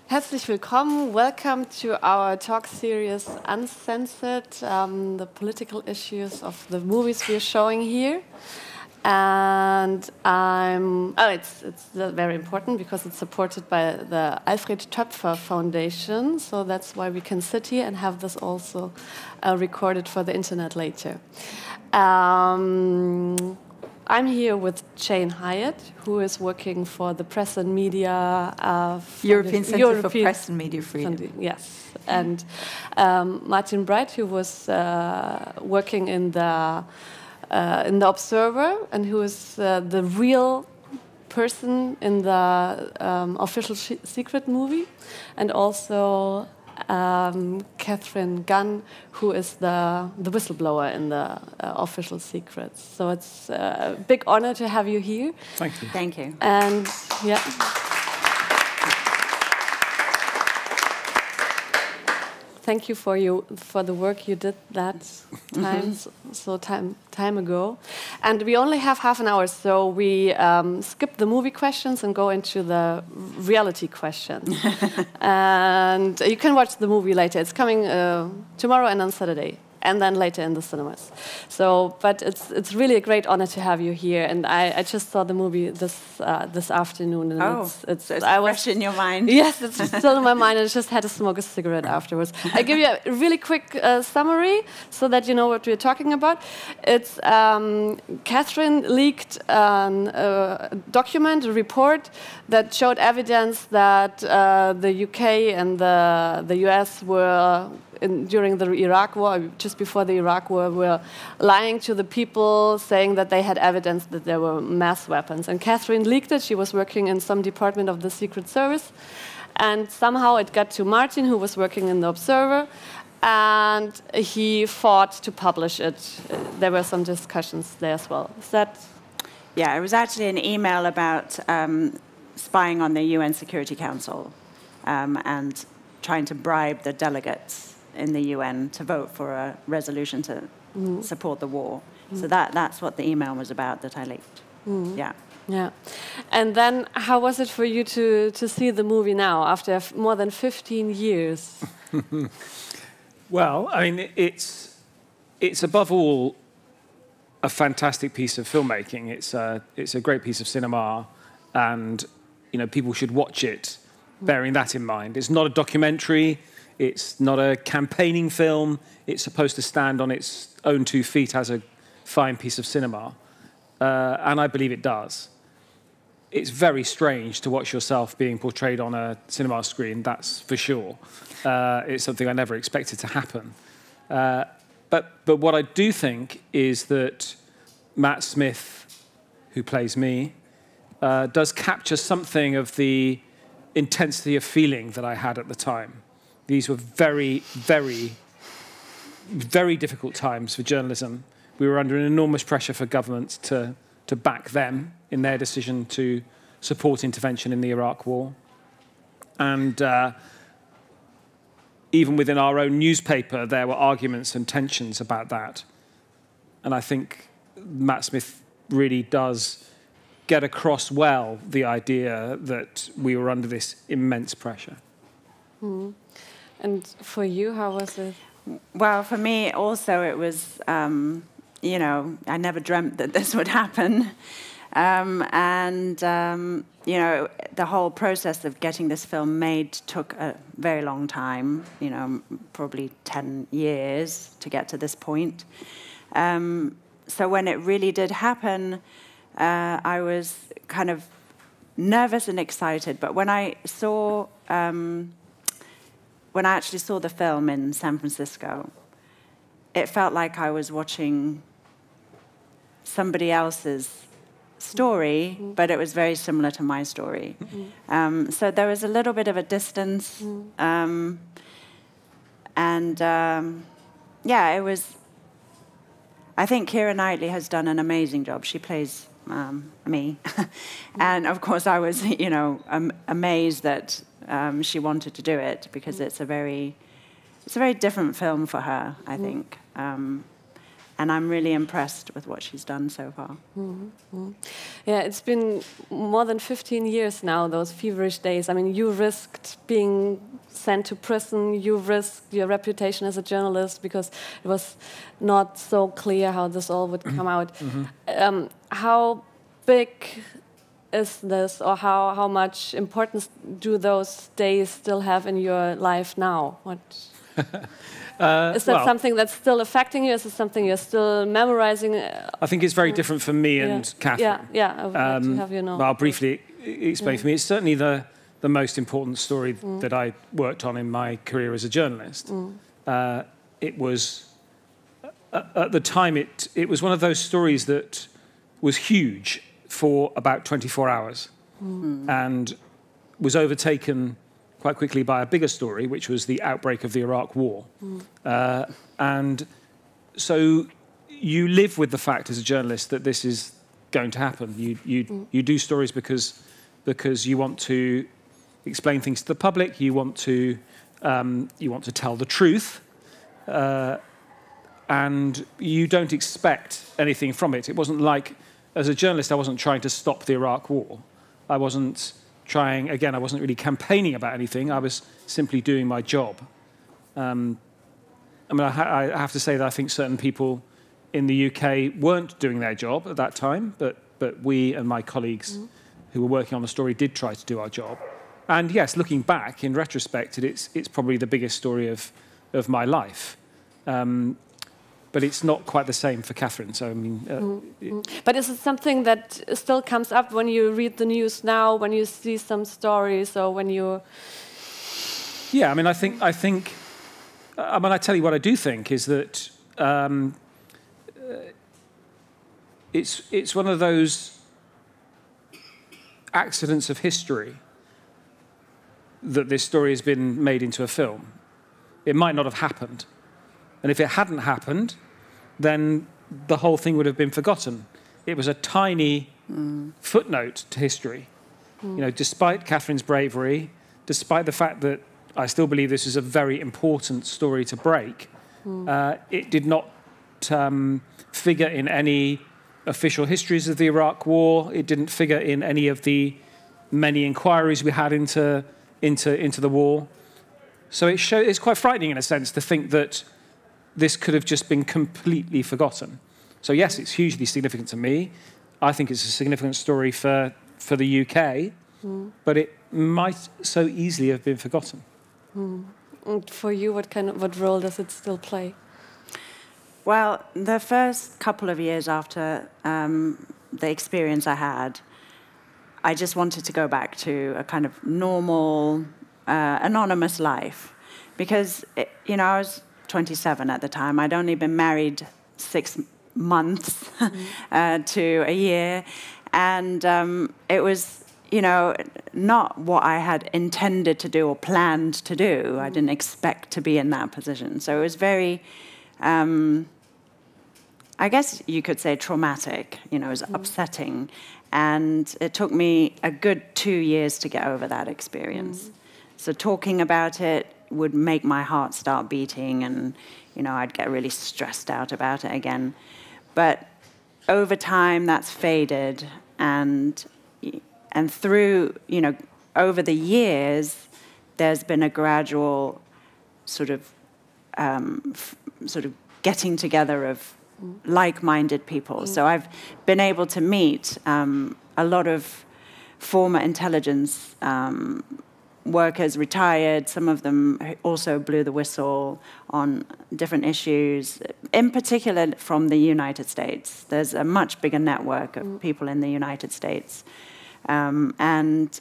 Herzlich willkommen. Welcome to our talk series Unzensiert, the political issues of the movies we're showing here. And it's very important because it's supported by the Alfred Töpfer Foundation, so that's why we can sit here and have this also recorded for the internet later. I'm here with Jane Hyatt, who is working for the Press and Media European Centre for Press and Media Freedom. Yes, and Martin Bright, who was working in the Observer, and who is the real person in the official secret movie, and also Katharine, who is the whistleblower in the official secrets. So it's a big honor to have you here. Thank you. Thank you. And yeah. Thank you for the work you did that time ago. And we only have half an hour, so we skip the movie questions and go into the reality questions. And you can watch the movie later. It's coming tomorrow and on Saturday, and then later in the cinemas. So, but it's really a great honor to have you here. And I just saw the movie this afternoon, and it's fresh in your mind. Yes, it's still in my mind. I just had to smoke a cigarette afterwards. I give you a really quick summary so that you know what we're talking about. It's Katharine leaked a document, a report that showed evidence that the UK and the US were during the Iraq War, just before the Iraq War, were lying to the people, saying that they had evidence that there were mass weapons. And Katharine leaked it. She was working in some department of the Secret Service. And somehow it got to Martin, who was working in the Observer, and he fought to publish it. There were some discussions there as well. Is that? Yeah, it was actually an email about spying on the UN Security Council and trying to bribe the delegates in the UN to vote for a resolution to support the war. So that's what the email was about that I leaked. Yeah. Yeah. And then how was it for you to see the movie now after more than 15 years? Well, I mean, it's above all a fantastic piece of filmmaking. It's a great piece of cinema, and people should watch it bearing that in mind. It's not a documentary. It's not a campaigning film. It's supposed to stand on its own 2 feet as a fine piece of cinema. And I believe it does. It's very strange to watch yourself being portrayed on a cinema screen, that's for sure. It's something I never expected to happen. But what I do think is that Matt Smith, who plays me, does capture something of the intensity of feeling that I had at the time. These were very, very, very difficult times for journalism. We were under an enormous pressure for governments to back them in their decision to support intervention in the Iraq War. And even within our own newspaper, there were arguments and tensions about that. And I think Matt Smith really does get across well the idea that we were under this immense pressure. And for you, how was it? Well, for me also it was, I never dreamt that this would happen. The whole process of getting this film made took a very long time, probably 10 years to get to this point. So when it really did happen, I was kind of nervous and excited. But when I saw... when I actually saw the film in San Francisco, it felt like I was watching somebody else's story, but it was very similar to my story. So there was a little bit of a distance. It was... I think Keira Knightley has done an amazing job. She plays me. And of course I was, amazed that she wanted to do it, because it's a very different film for her, I think. and I'm really impressed with what she's done so far. Yeah, it's been more than 15 years now, those feverish days. I mean, you risked being sent to prison, you risked your reputation as a journalist because it was not so clear how this all would come out. How big is this, or how much importance do those days still have in your life now? What is that something that's still affecting you? Is it something you're still memorizing? I think it's very different for me and Katharine. I would like to have you know. Well, I'll briefly explain for me. It's certainly the most important story that I worked on in my career as a journalist. It was, at the time, it was one of those stories that was huge for about 24 hours and was overtaken quite quickly by a bigger story, which was the outbreak of the Iraq War. And so you live with the fact as a journalist that this is going to happen. You do stories because you want to explain things to the public, you want to tell the truth, and you don't expect anything from it. It wasn't like, as a journalist, I wasn't trying to stop the Iraq War. I wasn't really campaigning about anything. I was simply doing my job. I mean, I have to say that I think certain people in the UK weren't doing their job at that time, but we and my colleagues who were working on the story did try to do our job. And yes, looking back, in retrospect, it's probably the biggest story of my life. But it's not quite the same for Katharine. So I mean, but is it something that still comes up when you read the news now, when you see some stories, or when you? Yeah, I mean, I think. I mean, I tell you what I do think is that it's one of those accidents of history that this story has been made into a film. It might not have happened. And if it hadn't happened, then the whole thing would have been forgotten. It was a tiny footnote to history. You know, despite Katharine's bravery, despite the fact that I still believe this is a very important story to break, it did not figure in any official histories of the Iraq War. It didn't figure in any of the many inquiries we had into the war. So it's quite frightening in a sense to think that this could have just been completely forgotten. So yes, it's hugely significant to me. I think it's a significant story for the UK, but it might so easily have been forgotten. And for you, what role does it still play? Well, the first couple of years after the experience I had, I just wanted to go back to a kind of normal, anonymous life, because I was 27 at the time. I'd only been married 6 months to a year, and it was, not what I had intended to do or planned to do. I didn't expect to be in that position. So it was very, I guess you could say traumatic, it was upsetting. And it took me a good 2 years to get over that experience. So talking about it would make my heart start beating, and I'd get really stressed out about it again. But over time, that's faded, and through over the years, there's been a gradual sort of getting together of like-minded people. So I've been able to meet a lot of former intelligence workers, retired. Some of them also blew the whistle on different issues, in particular from the United States. There's a much bigger network of people in the United States. And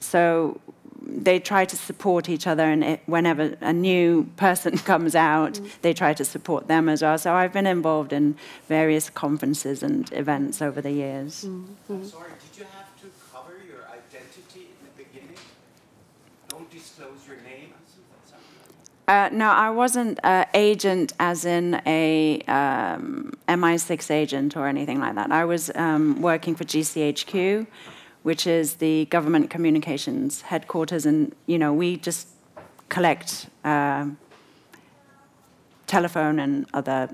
so they try to support each other, and whenever a new person comes out, they try to support them as well. So I've been involved in various conferences and events over the years. I'm sorry, did you have to cover your identity in the beginning? Don't disclose your name? No, I wasn't an agent as in a MI6 agent or anything like that. I was working for GCHQ, which is the government communications headquarters, and we just collect telephone and other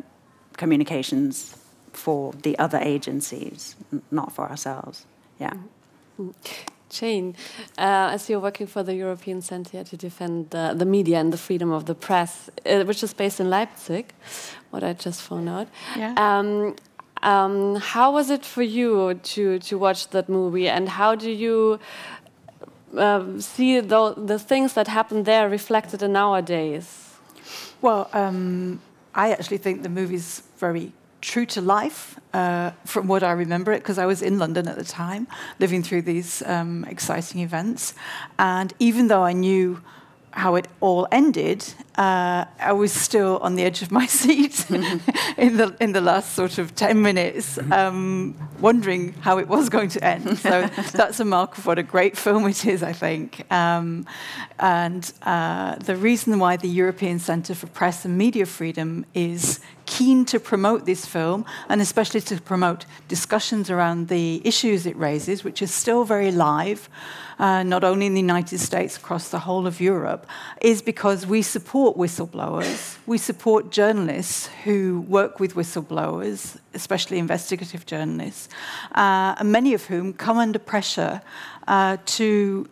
communications for the other agencies, not for ourselves. Yeah. Jane, as you're working for the European Centre to defend the media and the freedom of the press, which is based in Leipzig, what I just found out. Yeah. How was it for you to watch that movie, and how do you see the things that happened there reflected in nowadays? Well, I actually think the movie's very true to life, from what I remember it, because I was in London at the time, living through these exciting events. And even though I knew how it all ended, I was still on the edge of my seat in the last sort of 10 minutes, wondering how it was going to end. So that's a mark of what a great film it is, I think. And the reason why the European Centre for Press and Media Freedom is keen to promote this film, and especially to promote discussions around the issues it raises, which is still very live, not only in the United States, across the whole of Europe, is because we support whistleblowers. We support journalists who work with whistleblowers, especially investigative journalists, and many of whom come under pressure to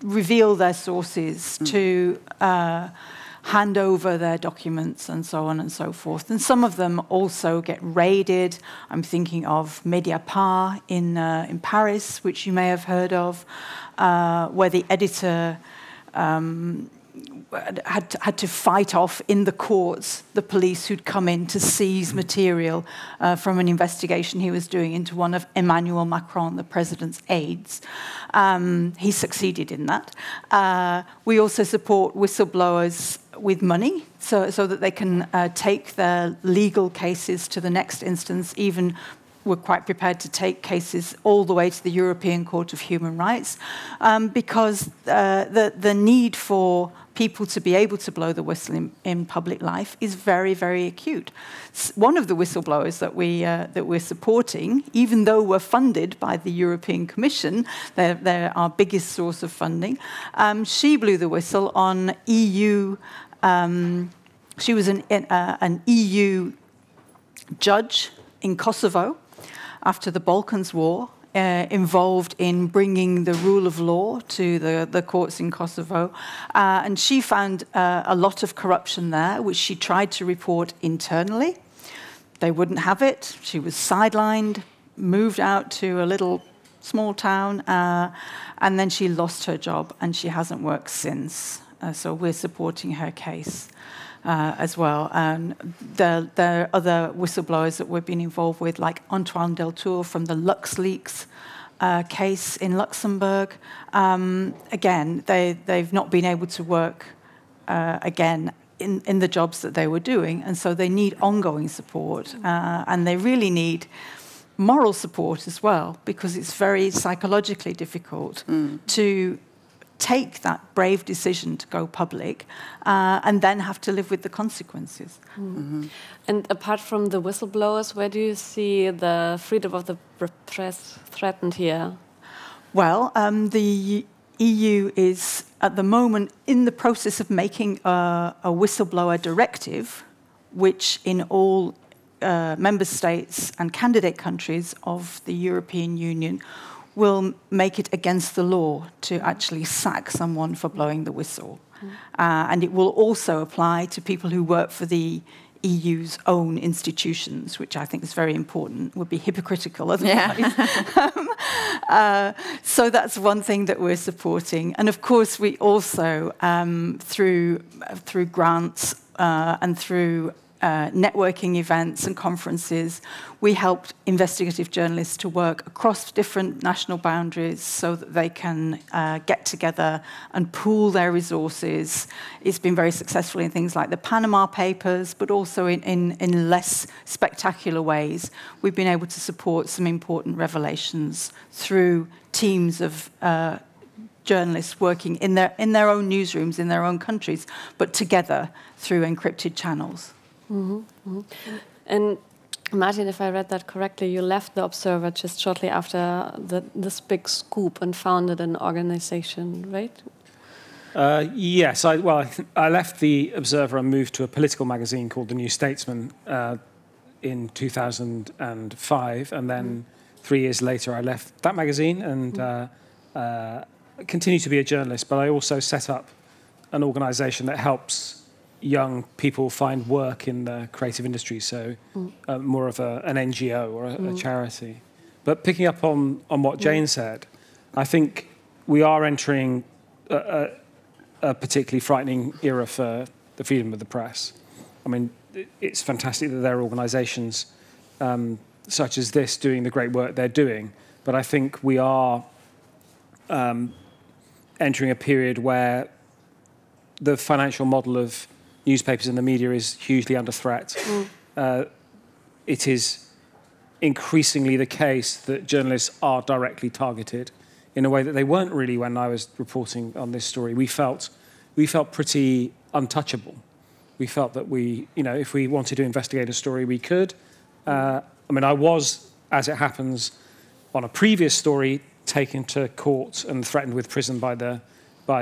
reveal their sources, to hand over their documents and so on and so forth. And some of them also get raided. I'm thinking of Mediapart in Paris, which you may have heard of, where the editor had to fight off in the courts the police who'd come in to seize material from an investigation he was doing into one of Emmanuel Macron, the president's aides. He succeeded in that. We also support whistleblowers with money, so that they can take their legal cases to the next instance. Even we're quite prepared to take cases all the way to the European Court of Human Rights, because the need for people to be able to blow the whistle in public life is very, very acute. One of the whistleblowers that we're supporting, even though we're funded by the European Commission, they're our biggest source of funding, she blew the whistle on EU. She was an EU judge in Kosovo after the Balkans War, involved in bringing the rule of law to the courts in Kosovo. And she found a lot of corruption there, which she tried to report internally. They wouldn't have it. She was sidelined, moved out to a little small town, and then she lost her job, and she hasn't worked since. So we're supporting her case as well. And there are other whistleblowers that we've been involved with, like Antoine Deltour from the LuxLeaks case in Luxembourg. Again, they've not been able to work again in the jobs that they were doing, and so they need ongoing support, and they really need moral support as well, because it's very psychologically difficult to take that brave decision to go public and then have to live with the consequences. And apart from the whistleblowers, where do you see the freedom of the press threatened here? Well, the EU is at the moment in the process of making a whistleblower directive, which in all member states and candidate countries of the European Union will make it against the law to actually sack someone for blowing the whistle. And it will also apply to people who work for the EU's own institutions, which I think is very important, would be hypocritical otherwise. Yeah. So that's one thing that we're supporting. And of course, we also, through grants and through networking events and conferences, we helped investigative journalists to work across different national boundaries so that they can get together and pool their resources. It's been very successful in things like the Panama Papers, but also in less spectacular ways. We've been able to support some important revelations through teams of journalists working in their own newsrooms, in their own countries, but together through encrypted channels. And Martin, if I read that correctly, you left the Observer just shortly after this big scoop and founded an organization, right? Yes, I left the Observer and moved to a political magazine called The New Statesman in 2005, and then 3 years later I left that magazine and continued to be a journalist, but I also set up an organisation that helps young people find work in the creative industry, so more of an NGO or a charity. But picking up on what Jane said, I think we are entering a particularly frightening era for the freedom of the press. I mean, it's fantastic that there are organisations such as this doing the great work they're doing, but I think we are entering a period where the financial model of newspapers and the media is hugely under threat. It is increasingly the case that journalists are directly targeted in a way that they weren't really when I was reporting on this story. We felt pretty untouchable. We felt that if we wanted to investigate a story, we could. I mean, I was, as it happens, on a previous story, taken to court and threatened with prison by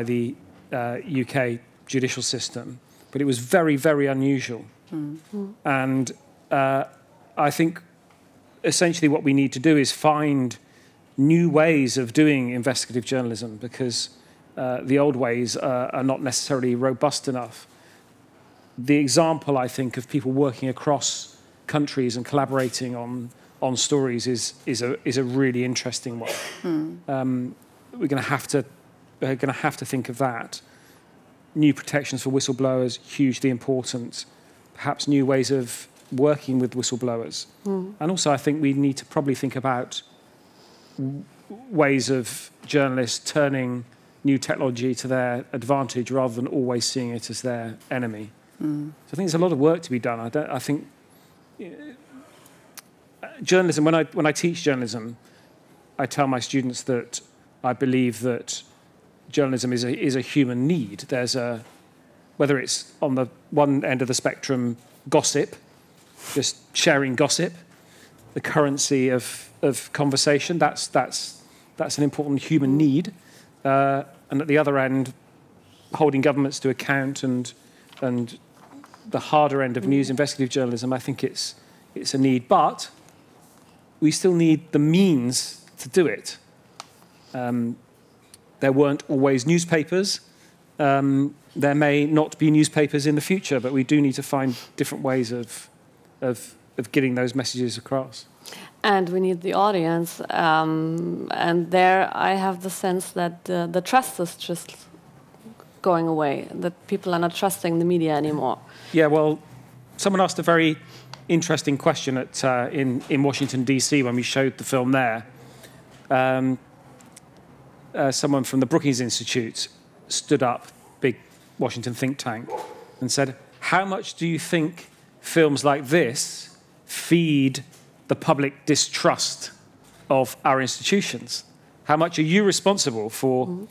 the UK judicial system. But it was very, very unusual. And I think essentially what we need to do is find new ways of doing investigative journalism, because the old ways are not necessarily robust enough. The example, I think, of people working across countries and collaborating on stories is a really interesting one. We're going to have to think of that. New protections for whistleblowers, hugely important. Perhaps new ways of working with whistleblowers. And also, I think we need to probably think about ways of journalists turning new technology to their advantage rather than always seeing it as their enemy. So I think there's a lot of work to be done. I think journalism, when I teach journalism, I tell my students that I believe that journalism is a human need. Whether it's on the one end of the spectrum, gossip, just sharing gossip, the currency of conversation, that's an important human need. And at the other end, holding governments to account and the harder end of news, investigative journalism, I think it's a need. But we still need the means to do it. There weren't always newspapers. There may not be newspapers in the future, but we do need to find different ways of getting those messages across. And we need the audience. And there I have the sense that the trust is just going away, that people are not trusting the media anymore. Yeah, well, someone asked a very interesting question in Washington, D.C. when we showed the film there. Someone from the Brookings Institute stood up, big Washington think tank, and said, how much do you think films like this feed the public distrust of our institutions? How much are you responsible for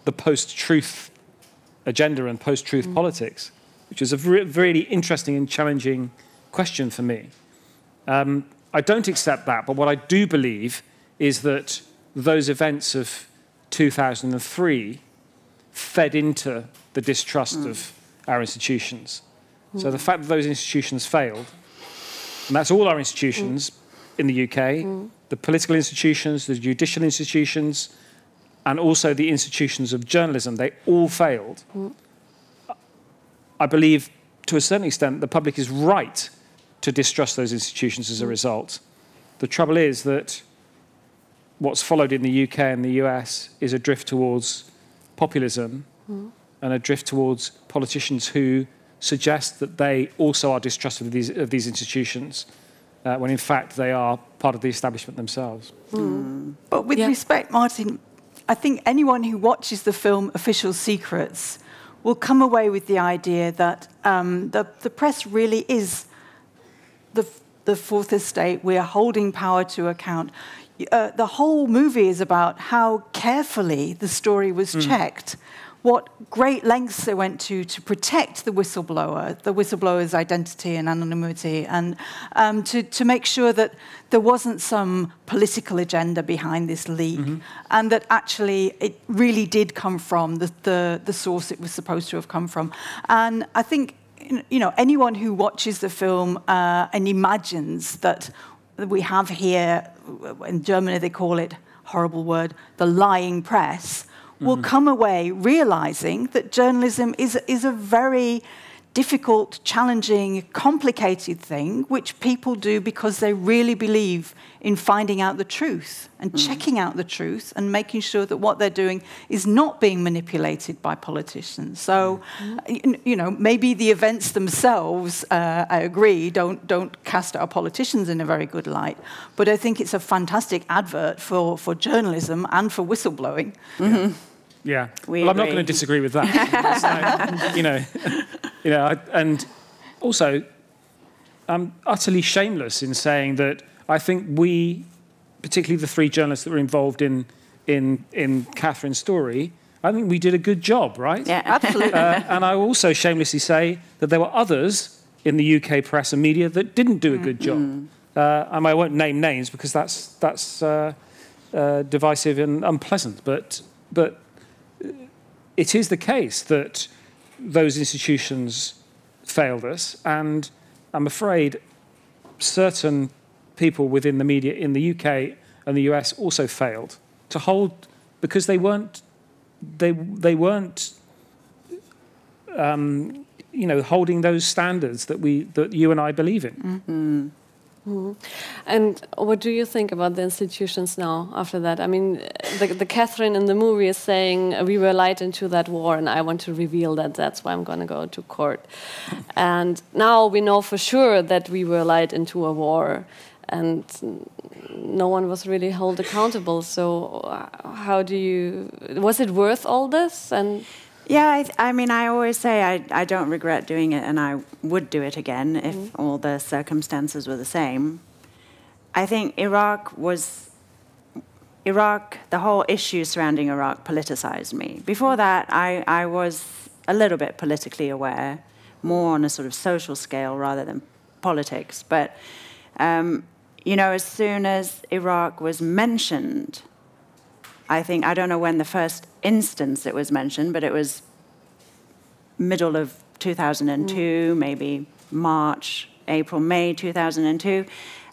the post-truth agenda and post-truth politics? Which is a really interesting and challenging question for me. I don't accept that, but what I do believe is that those events of 2003 fed into the distrust of our institutions. So the fact that those institutions failed, and that's all our institutions in the UK, the political institutions, the judicial institutions, and also the institutions of journalism, they all failed. I believe, to a certain extent, the public is right to distrust those institutions as a result. The trouble is that what's followed in the UK and the US is a drift towards populism and a drift towards politicians who suggest that they also are distrustful of these institutions, when in fact they are part of the establishment themselves. But with respect, Martin, I think anyone who watches the film Official Secrets will come away with the idea that the press really is the fourth estate. We are holding power to account. The whole movie is about how carefully the story was checked. what great lengths they went to protect the whistleblower's identity and anonymity, and to make sure that there wasn't some political agenda behind this leak, and that actually it really did come from the source it was supposed to have come from. And I think, you know, anyone who watches the film and imagines that we have here, in Germany they call it, horrible word, the lying press, will come away realizing that journalism is a very difficult, challenging, complicated thing, which people do because they really believe in finding out the truth and checking out the truth and making sure that what they're doing is not being manipulated by politicians. So, you know, maybe the events themselves, I agree, don't cast our politicians in a very good light, but I think it's a fantastic advert for journalism and for whistleblowing. Yeah. Well, I'm not going to disagree with that. And also, I'm utterly shameless in saying that I think we, particularly the three journalists that were involved in Katharine's story, I think we did a good job, right? Yeah, absolutely. And I also shamelessly say that there were others in the UK press and media that didn't do a good job. And I won't name names because that's divisive and unpleasant, but it is the case that those institutions failed us, and I'm afraid certain people within the media in the UK and the US also failed to hold, because they weren't holding those standards that you and I believe in. And what do you think about the institutions now after that? I mean, the Katharine in the movie is saying, we were lied into that war and I want to reveal that. That's why I'm going to go to court. And now we know for sure that we were lied into a war and no one was really held accountable. So was it worth all this? And yeah, I mean, I always say I don't regret doing it, and I would do it again if all the circumstances were the same. I think the whole issue surrounding Iraq politicized me. Before that, I was a little bit politically aware, more on a sort of social scale rather than politics. But, as soon as Iraq was mentioned, I don't know when the first instance it was mentioned, but it was middle of 2002, maybe March, April, May 2002.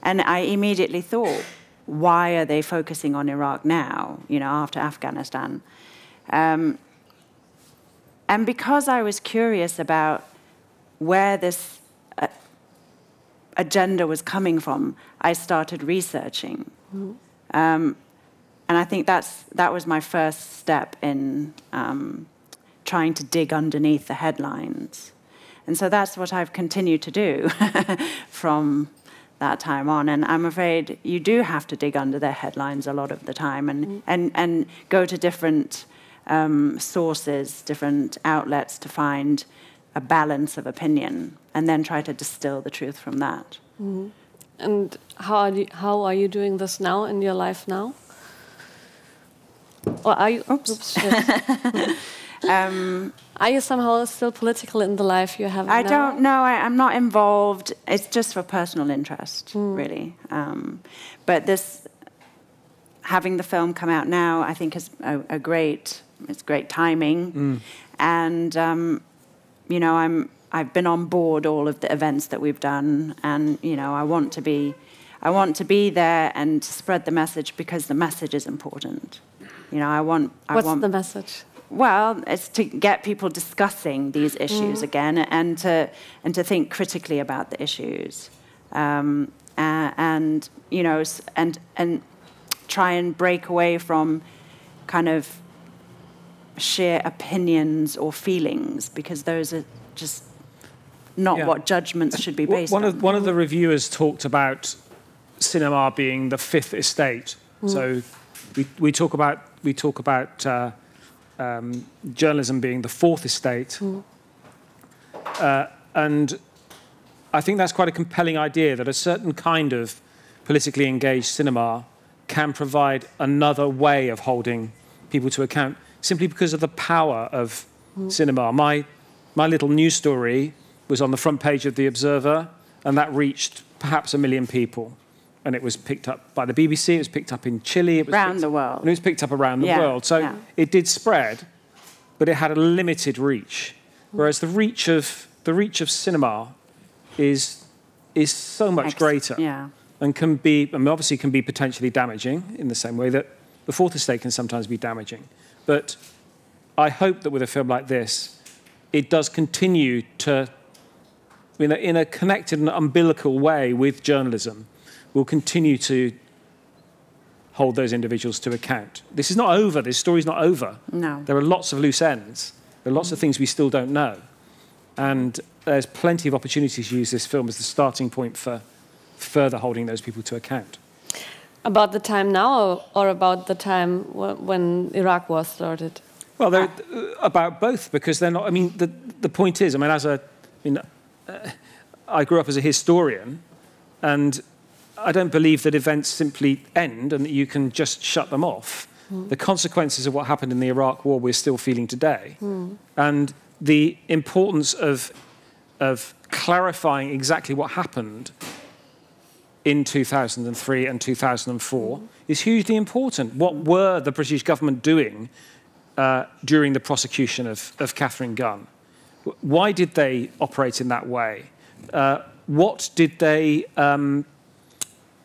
And I immediately thought, why are they focusing on Iraq now, after Afghanistan? And because I was curious about where this agenda was coming from, I started researching. And I think that was my first step in trying to dig underneath the headlines. And so that's what I've continued to do from that time on. And I'm afraid you do have to dig under the headlines a lot of the time and go to different sources, different outlets to find a balance of opinion and then try to distill the truth from that. And how are you doing this now in your life now? Or are you? Oops. Are you somehow still political in the life you have now? I don't know. I'm not involved. It's just for personal interest, really. But having the film come out now, I think is it's great timing. And I've been on board all of the events that we've done, and I want to be there and spread the message because the message is important. What's the message? Well, it's to get people discussing these issues again, and to think critically about the issues, and try and break away from kind of sheer opinions or feelings, because those are just not what judgments should be based on. One of the reviewers talked about cinema being the fifth estate. So we talk about journalism being the fourth estate, and I think that's quite a compelling idea, that a certain kind of politically engaged cinema can provide another way of holding people to account. simply because of the power of cinema. My little news story was on the front page of The Observer, and that reached perhaps 1 million people. And it was picked up by the BBC, it was picked up in Chile. It was around the world. And it was picked up around the world. So it did spread, but it had a limited reach. Whereas the reach of cinema is so much greater. Yeah. And obviously can be potentially damaging in the same way that the fourth estate can sometimes be damaging. But I hope that with a film like this, it does continue to, in a connected and umbilical way with journalism, will continue to hold those individuals to account. This is not over. This story's not over. No. There are lots of loose ends. There are lots of things we still don't know. And there's plenty of opportunities to use this film as the starting point for further holding those people to account. About the time now or about the time when Iraq War started? Well, they're about both, because they're not. I mean, the point is, I grew up as a historian, and I don't believe that events simply end and that you can just shut them off. The consequences of what happened in the Iraq War we're still feeling today, and the importance of clarifying exactly what happened in 2003 and 2004 is hugely important. What were the British government doing during the prosecution of Katharine Gun? Why did they operate in that way? What did they,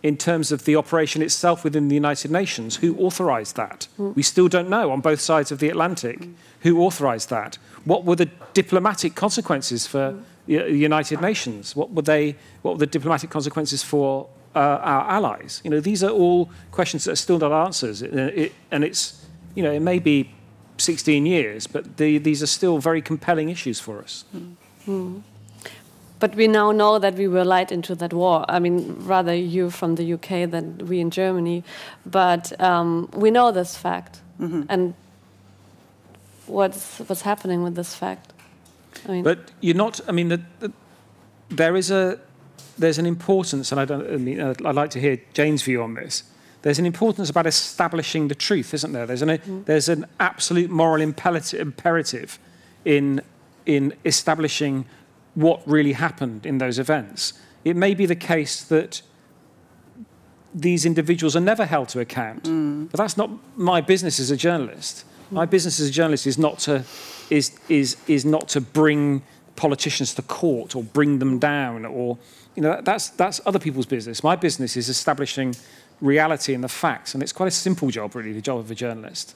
in terms of the operation itself within the United Nations, who authorised that? We still don't know on both sides of the Atlantic who authorised that. What were the diplomatic consequences for the United Nations? What were the diplomatic consequences for our allies? These are all questions that are still not answers. And it's, it may be 16 years, but these are still very compelling issues for us. But we now know that we were lied into that war. I mean, rather you from the UK than we in Germany. But we know this fact. And what's happening with this fact? But you're not. I mean, there's an importance, and I'd like to hear Jane's view on this. There's an importance about establishing the truth, isn't there? There's an absolute moral imperative in establishing what really happened in those events. It may be the case that these individuals are never held to account, but that's not my business as a journalist. My business as a journalist is not to bring politicians to court or bring them down, or that's other people's business. My business is establishing reality and the facts, and it's quite a simple job, really, the job of a journalist.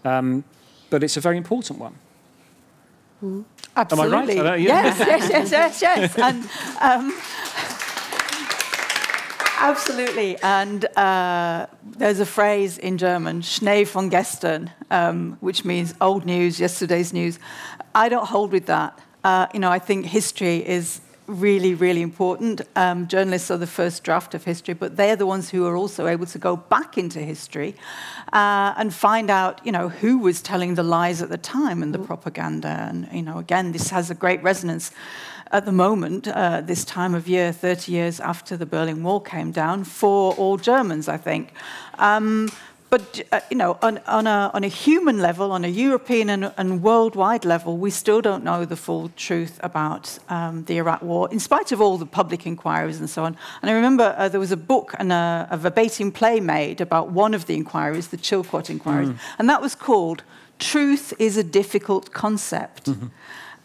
But it's a very important one. Absolutely. Am I right? Yes. And, absolutely. And there's a phrase in German, Schnee von gestern, which means old news, yesterday's news. I don't hold with that. I think history is really, really important. Journalists are the first draft of history, but they're the ones who are also able to go back into history and find out, who was telling the lies at the time and the propaganda. And, again, this has a great resonance at the moment, this time of year, 30 years after the Berlin Wall came down, for all Germans, I think. But, on a human level, on a European and worldwide level, we still don't know the full truth about the Iraq War, in spite of all the public inquiries and so on. And I remember there was a book and a verbatim play made about one of the inquiries, the Chilcot inquiries, and that was called Truth is a Difficult Concept.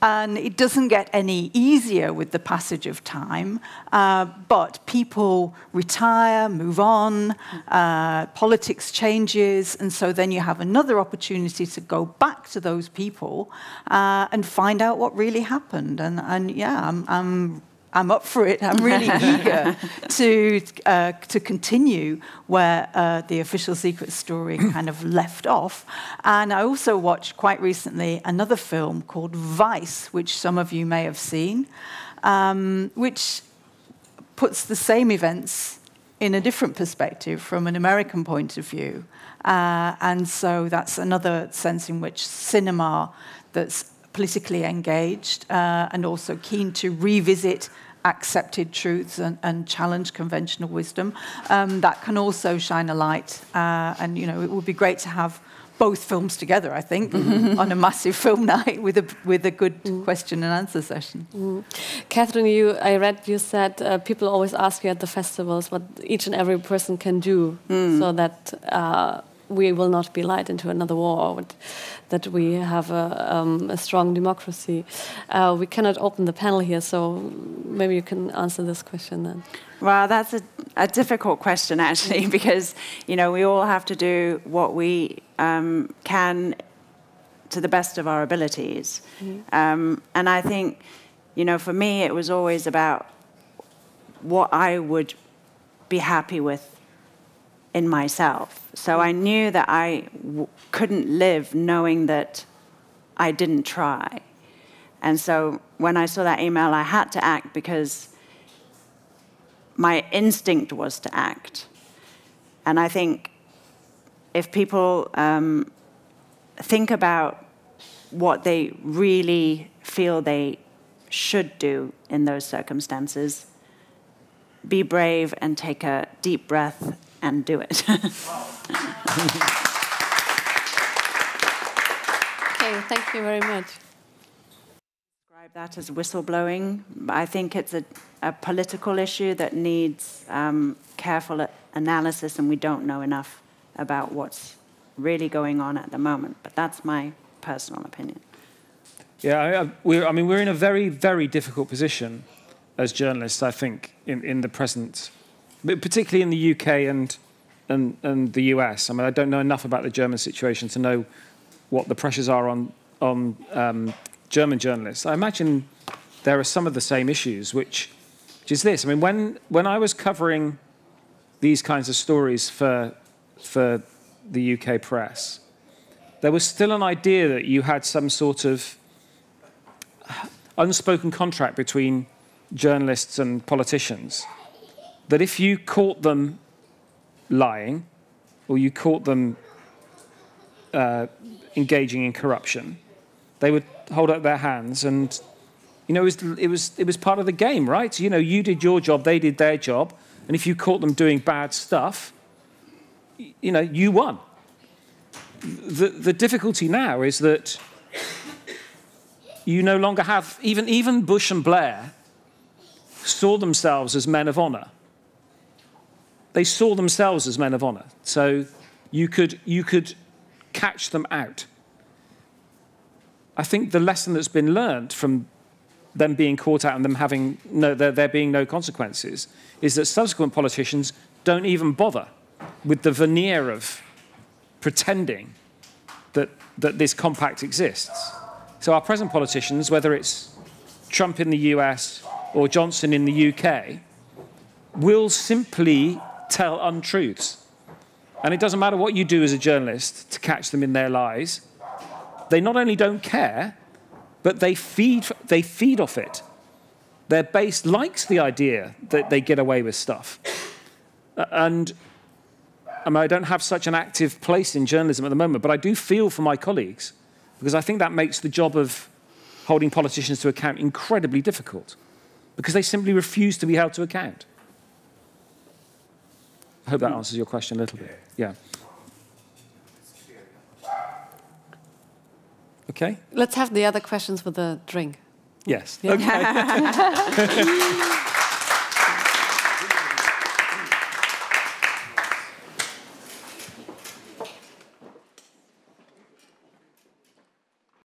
And it doesn't get any easier with the passage of time, but people retire, move on, politics changes, and so then you have another opportunity to go back to those people and find out what really happened. And yeah, I'm up for it. I'm really eager to continue where the official secret story kind of left off. And I also watched quite recently another film called Vice, which some of you may have seen, which puts the same events in a different perspective from an American point of view. And so that's another sense in which cinema that's politically engaged and also keen to revisit accepted truths and challenge conventional wisdom, that can also shine a light. And, it would be great to have both films together, I think, on a massive film night with a good question and answer session. Katharine, I read you said people always ask you at the festivals what each and every person can do so that we will not be led into another war, that we have a strong democracy. We cannot open the panel here, so maybe you can answer this question then. Well, that's a difficult question, actually, because, you know, we all have to do what we can to the best of our abilities. And I think, you know, for me, it was always about what I would be happy with in myself. So I knew that I couldn't live knowing that I didn't try. And so when I saw that email, I had to act because my instinct was to act. And I think if people think about what they really feel they should do in those circumstances, be brave and take a deep breath and do it. Okay, thank you very much. Describe that as whistleblowing. I think it's a political issue that needs careful analysis, and we don't know enough about what's really going on at the moment. But that's my personal opinion. Yeah, I mean, we're in a very, very difficult position as journalists, I think, in the present, but particularly in the UK and the US. I mean, I don't know enough about the German situation to know what the pressures are on German journalists. I imagine there are some of the same issues, which is this. I mean, when I was covering these kinds of stories for the UK press, there was still an idea that you had some sort of unspoken contract between journalists and politicians, that if you caught them lying or you caught them engaging in corruption, they would hold up their hands, and you know, it was part of the game, right? You know, you did your job, they did their job, and if you caught them doing bad stuff, you know, you won. The difficulty now is that you no longer have, even Bush and Blair saw themselves as men of honor. They saw themselves as men of honor. So you could catch them out. I think the lesson that's been learned from them being caught out and them having there being no consequences is that subsequent politicians don't even bother with the veneer of pretending that this compact exists. So our present politicians, whether it's Trump in the US or Johnson in the UK, will simply tell untruths. And it doesn't matter what you do as a journalist to catch them in their lies. They not only don't care, but they feed off it. Their base likes the idea that they get away with stuff. And I mean, I don't have such an active place in journalism at the moment, but I do feel for my colleagues, because I think that makes the job of holding politicians to account incredibly difficult, because they simply refuse to be held to account. I hope that answers your question a little bit. Yeah. Okay. Let's have the other questions with a drink. Yes. Yeah. Okay.